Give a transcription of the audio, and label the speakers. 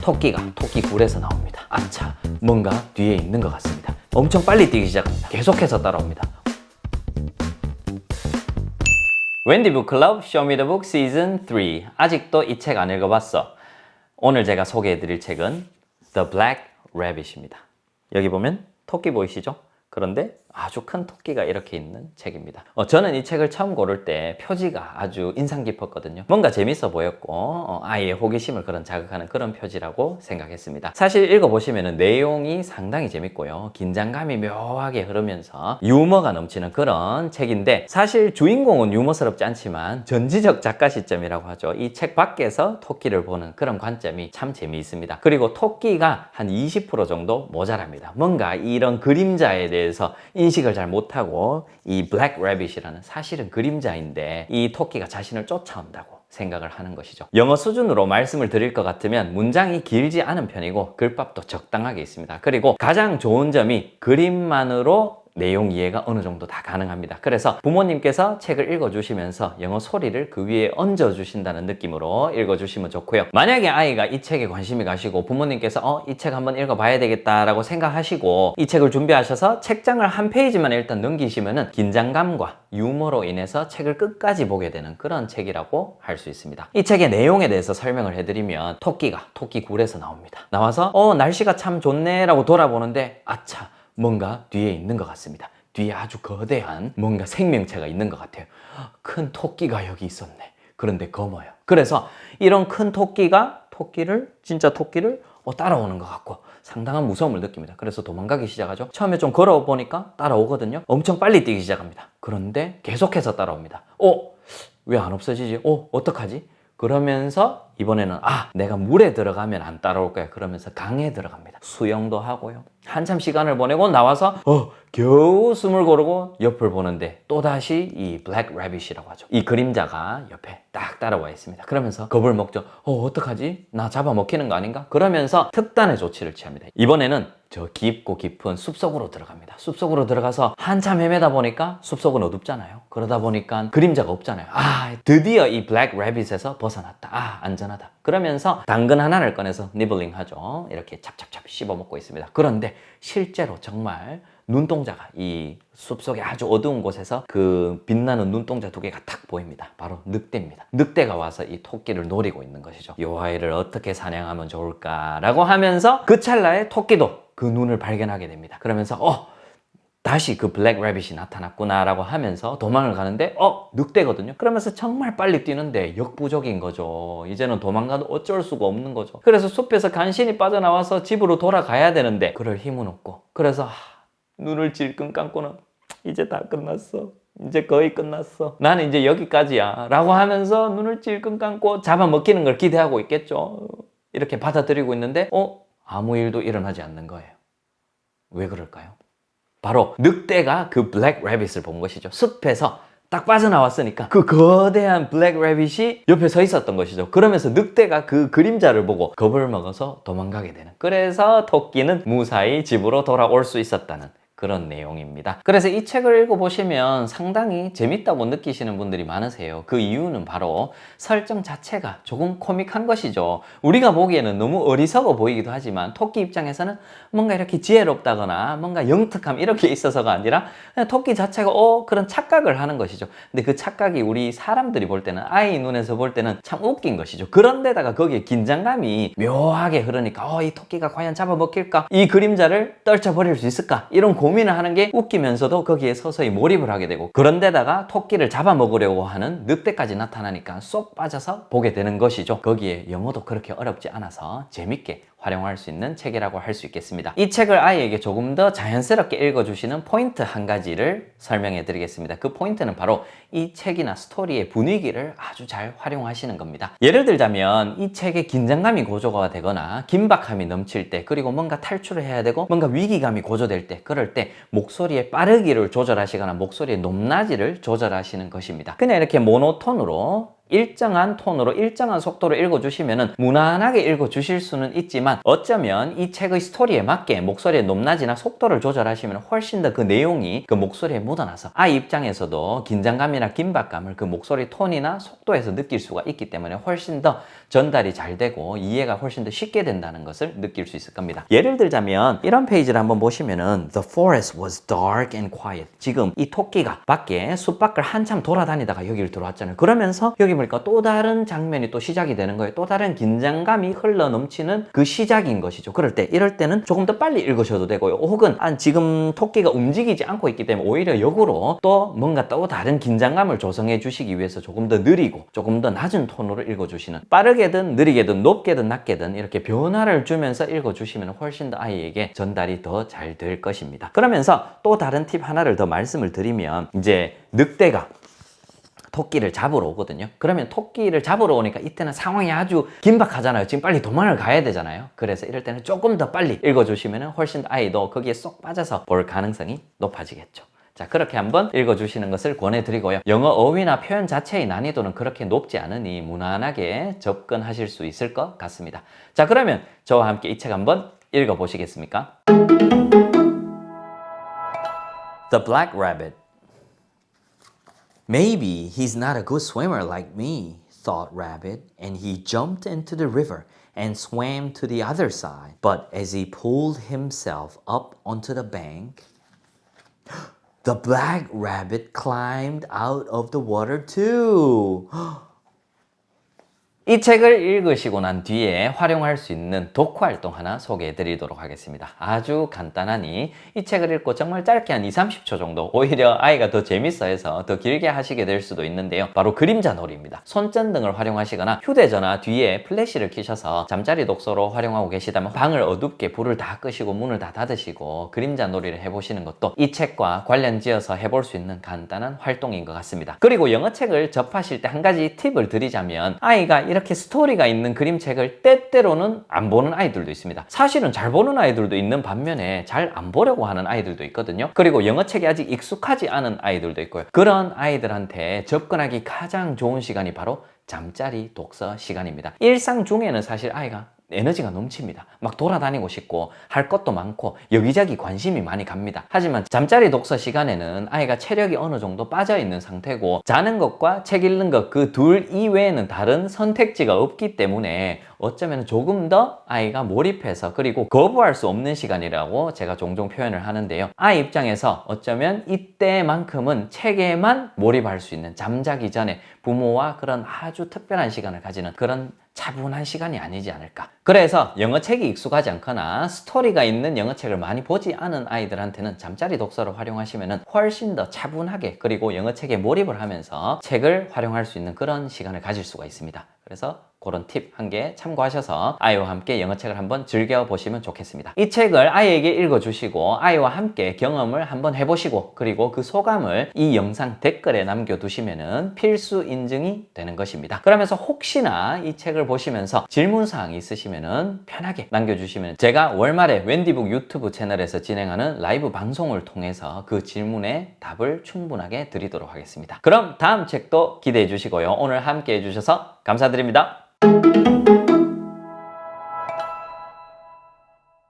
Speaker 1: 토끼가 토끼 굴에서 나옵니다. 아차, 뭔가 뒤에 있는 것 같습니다. 엄청 빨리 뛰기 시작합니다. 계속해서 따라옵니다. 웬디 북클럽 쇼미더북 시즌 3. 아직도 이 책 안 읽어봤어. 오늘 제가 소개해드릴 책은 The Black Rabbit입니다. 여기 보면 토끼 보이시죠? 그런데 아주 큰 토끼가 이렇게 있는 책입니다. 저는 이 책을 처음 고를 때 표지가 아주 인상 깊었거든요. 뭔가 재밌어 보였고 아이의 호기심을 자극하는 그런 표지라고 생각했습니다. 사실 읽어보시면 내용이 상당히 재밌고요. 긴장감이 묘하게 흐르면서 유머가 넘치는 그런 책인데, 사실 주인공은 유머스럽지 않지만 전지적 작가 시점이라고 하죠. 이 책 밖에서 토끼를 보는 그런 관점이 참 재미있습니다. 그리고 토끼가 한 20% 정도 모자랍니다. 뭔가 이런 그림자에 대해서 인식을 잘 못하고, 이 블랙 래빗이라는 사실은 그림자인데 이 토끼가 자신을 쫓아온다고 생각을 하는 것이죠. 영어 수준으로 말씀을 드릴 것 같으면 문장이 길지 않은 편이고 글밥도 적당하게 있습니다. 그리고 가장 좋은 점이 그림만으로 내용 이해가 어느 정도 다 가능합니다. 그래서 부모님께서 책을 읽어주시면서 영어 소리를 그 위에 얹어주신다는 느낌으로 읽어주시면 좋고요. 만약에 아이가 이 책에 관심이 가시고 부모님께서 이 책 한번 읽어봐야 되겠다라고 생각하시고 이 책을 준비하셔서 책장을 한 페이지만 일단 넘기시면은 긴장감과 유머로 인해서 책을 끝까지 보게 되는 그런 책이라고 할 수 있습니다. 이 책의 내용에 대해서 설명을 해드리면 토끼가 토끼 굴에서 나옵니다. 나와서 날씨가 참 좋네 라고 돌아보는데 아차, 뭔가 뒤에 있는 것 같습니다. 뒤에 아주 거대한 뭔가 생명체가 있는 것 같아요. 큰 토끼가 여기 있었네. 그런데 검어요. 그래서 이런 큰 진짜 토끼를 따라오는 것 같고 상당한 무서움을 느낍니다. 그래서 도망가기 시작하죠. 처음에 좀 걸어보니까 따라오거든요. 엄청 빨리 뛰기 시작합니다. 그런데 계속해서 따라옵니다. 왜 안 없어지지? 어떡하지? 그러면서 이번에는 내가 물에 들어가면 안 따라올 거야. 그러면서 강에 들어갑니다. 수영도 하고요. 한참 시간을 보내고 나와서 겨우 숨을 고르고 옆을 보는데 또다시 이 블랙 래빗이라고 하죠. 이 그림자가 옆에 딱 따라와 있습니다. 그러면서 겁을 먹죠. 어떡하지? 나 잡아먹히는 거 아닌가? 그러면서 특단의 조치를 취합니다. 이번에는 저 깊고 깊은 숲속으로 들어갑니다. 숲속으로 들어가서 한참 헤매다 보니까 숲속은 어둡잖아요. 그러다 보니까 그림자가 없잖아요. 드디어 이 블랙 래빗에서 벗어났다. 안전하다. 그러면서 당근 하나를 꺼내서 니블링 하죠. 이렇게 찹찹찹 씹어먹고 있습니다. 그런데 실제로 정말 눈동자가 이 숲속의 아주 어두운 곳에서 그 빛나는 눈동자 두 개가 탁 보입니다. 바로 늑대입니다. 늑대가 와서 이 토끼를 노리고 있는 것이죠. 이 아이를 어떻게 사냥하면 좋을까라고 하면서 그 찰나에 토끼도 그 눈을 발견하게 됩니다. 그러면서 다시 그 블랙 래빗이 나타났구나 라고 하면서 도망을 가는데 늑대거든요. 그러면서 정말 빨리 뛰는데 역부족인 거죠. 이제는 도망가도 어쩔 수가 없는 거죠. 그래서 숲에서 간신히 빠져나와서 집으로 돌아가야 되는데 그럴 힘은 없고, 그래서 눈을 질끈 감고는 이제 다 끝났어. 이제 거의 끝났어. 나는 이제 여기까지야 라고 하면서 눈을 찔끔 감고 잡아먹히는 걸 기대하고 있겠죠. 이렇게 받아들이고 있는데 아무 일도 일어나지 않는 거예요. 왜 그럴까요? 바로 늑대가 그 블랙 래빗을 본 것이죠. 숲에서 딱 빠져나왔으니까 그 거대한 블랙 래빗이 옆에 서 있었던 것이죠. 그러면서 늑대가 그 그림자를 보고 겁을 먹어서 도망가게 되는, 그래서 토끼는 무사히 집으로 돌아올 수 있었다는 그런 내용입니다. 그래서 이 책을 읽어보시면 상당히 재밌다고 느끼시는 분들이 많으세요. 그 이유는 바로 설정 자체가 조금 코믹한 것이죠. 우리가 보기에는 너무 어리석어 보이기도 하지만 토끼 입장에서는 뭔가 이렇게 지혜롭다거나 뭔가 영특함 이렇게 있어서가 아니라 그냥 토끼 자체가 그런 착각을 하는 것이죠. 근데 그 착각이 우리 사람들이 볼 때는, 아이 눈에서 볼 때는 참 웃긴 것이죠. 그런데다가 거기에 긴장감이 묘하게 흐르니까 이 토끼가 과연 잡아먹힐까? 이 그림자를 떨쳐버릴 수 있을까? 이런 고민을 하는 게 웃기면서도 거기에 서서히 몰입을 하게 되고, 그런데다가 토끼를 잡아먹으려고 하는 늑대까지 나타나니까 쏙 빠져서 보게 되는 것이죠. 거기에 영어도 그렇게 어렵지 않아서 재밌게 활용할 수 있는 책이라고 할 수 있겠습니다. 이 책을 아이에게 조금 더 자연스럽게 읽어주시는 포인트 한 가지를 설명해 드리겠습니다. 그 포인트는 바로 이 책이나 스토리의 분위기를 아주 잘 활용하시는 겁니다. 예를 들자면 이 책에 긴장감이 고조가 되거나 긴박함이 넘칠 때, 그리고 뭔가 탈출을 해야 되고 뭔가 위기감이 고조될 때, 그럴 때 목소리의 빠르기를 조절하시거나 목소리의 높낮이를 조절하시는 것입니다. 그냥 이렇게 모노톤으로 일정한 톤으로 일정한 속도로 읽어주시면은 무난하게 읽어주실 수는 있지만 어쩌면 이 책의 스토리에 맞게 목소리의 높낮이나 속도를 조절하시면 훨씬 더 그 내용이 그 목소리에 묻어나서 아이 입장에서도 긴장감이나 긴박감을 그 목소리 톤이나 속도에서 느낄 수가 있기 때문에 훨씬 더 전달이 잘 되고 이해가 훨씬 더 쉽게 된다는 것을 느낄 수 있을 겁니다. 예를 들자면 이런 페이지를 한번 보시면은 The forest was dark and quiet. 지금 이 토끼가 밖에 숲 밖을 한참 돌아다니다가 여기를 들어왔잖아요. 그러면서 여기 보니까 또 다른 장면이 또 시작이 되는 거예요. 또 다른 긴장감이 흘러 넘치는 그 시작인 것이죠. 이럴 때는 조금 더 빨리 읽으셔도 되고요. 혹은 지금 토끼가 움직이지 않고 있기 때문에 오히려 역으로 또 뭔가 또 다른 긴장감을 조성해 주시기 위해서 조금 더 느리고 조금 더 낮은 톤으로 읽어주시는, 빠르게든 느리게든 높게든 낮게든 이렇게 변화를 주면서 읽어주시면 훨씬 더 아이에게 전달이 더 잘 될 것입니다. 그러면서 또 다른 팁 하나를 더 말씀을 드리면, 이제 늑대가 토끼를 잡으러 오거든요. 그러면 토끼를 잡으러 오니까 이때는 상황이 아주 긴박하잖아요. 지금 빨리 도망을 가야 되잖아요. 그래서 이럴 때는 조금 더 빨리 읽어주시면 훨씬 더 아이도 거기에 쏙 빠져서 볼 가능성이 높아지겠죠. 자, 그렇게 한번 읽어주시는 것을 권해드리고요. 영어 어휘나 표현 자체의 난이도는 그렇게 높지 않으니 무난하게 접근하실 수 있을 것 같습니다. 자, 그러면 저와 함께 이 책 한번 읽어보시겠습니까? The Black Rabbit. Maybe he's not a good swimmer like me, thought Rabbit, and he jumped into the river and swam to the other side. But as he pulled himself up onto the bank, the black rabbit climbed out of the water too. 이 책을 읽으시고 난 뒤에 활용할 수 있는 독후 활동 하나 소개해 드리도록 하겠습니다. 아주 간단하니 이 책을 읽고 정말 짧게 한 20-30초 정도, 오히려 아이가 더 재밌어 해서 더 길게 하시게 될 수도 있는데요. 바로 그림자 놀이입니다. 손전등을 활용하시거나 휴대전화 뒤에 플래시를 켜셔서 잠자리 독서로 활용하고 계시다면 방을 어둡게 불을 다 끄시고 문을 다 닫으시고 그림자 놀이를 해보시는 것도 이 책과 관련 지어서 해볼 수 있는 간단한 활동인 것 같습니다. 그리고 영어책을 접하실 때 한 가지 팁을 드리자면, 아이가 이렇게 스토리가 있는 그림책을 때때로는 안 보는 아이들도 있습니다. 사실은 잘 보는 아이들도 있는 반면에 잘 안 보려고 하는 아이들도 있거든요. 그리고 영어책이 아직 익숙하지 않은 아이들도 있고요. 그런 아이들한테 접근하기 가장 좋은 시간이 바로 잠자리 독서 시간입니다. 일상 중에는 사실 아이가 에너지가 넘칩니다. 막 돌아다니고 싶고 할 것도 많고 여기저기 관심이 많이 갑니다. 하지만 잠자리 독서 시간에는 아이가 체력이 어느 정도 빠져 있는 상태고, 자는 것과 책 읽는 것 그 둘 이외에는 다른 선택지가 없기 때문에 어쩌면 조금 더 아이가 몰입해서, 그리고 거부할 수 없는 시간이라고 제가 종종 표현을 하는데요. 아이 입장에서 어쩌면 이때만큼은 책에만 몰입할 수 있는, 잠자기 전에 부모와 그런 아주 특별한 시간을 가지는 그런 차분한 시간이 아니지 않을까. 그래서 영어책이 익숙하지 않거나 스토리가 있는 영어책을 많이 보지 않은 아이들한테는 잠자리 독서를 활용하시면 훨씬 더 차분하게, 그리고 영어책에 몰입을 하면서 책을 활용할 수 있는 그런 시간을 가질 수가 있습니다. 그래서 그런 팁 한 개 참고하셔서 아이와 함께 영어책을 한번 즐겨보시면 좋겠습니다. 이 책을 아이에게 읽어주시고 아이와 함께 경험을 한번 해보시고, 그리고 그 소감을 이 영상 댓글에 남겨두시면 필수 인증이 되는 것입니다. 그러면서 혹시나 이 책을 보시면서 질문사항이 있으시면 편하게 남겨주시면 제가 월말에 웬디북 유튜브 채널에서 진행하는 라이브 방송을 통해서 그 질문에 답을 충분하게 드리도록 하겠습니다. 그럼 다음 책도 기대해 주시고요. 오늘 함께 해주셔서 감사드립니다.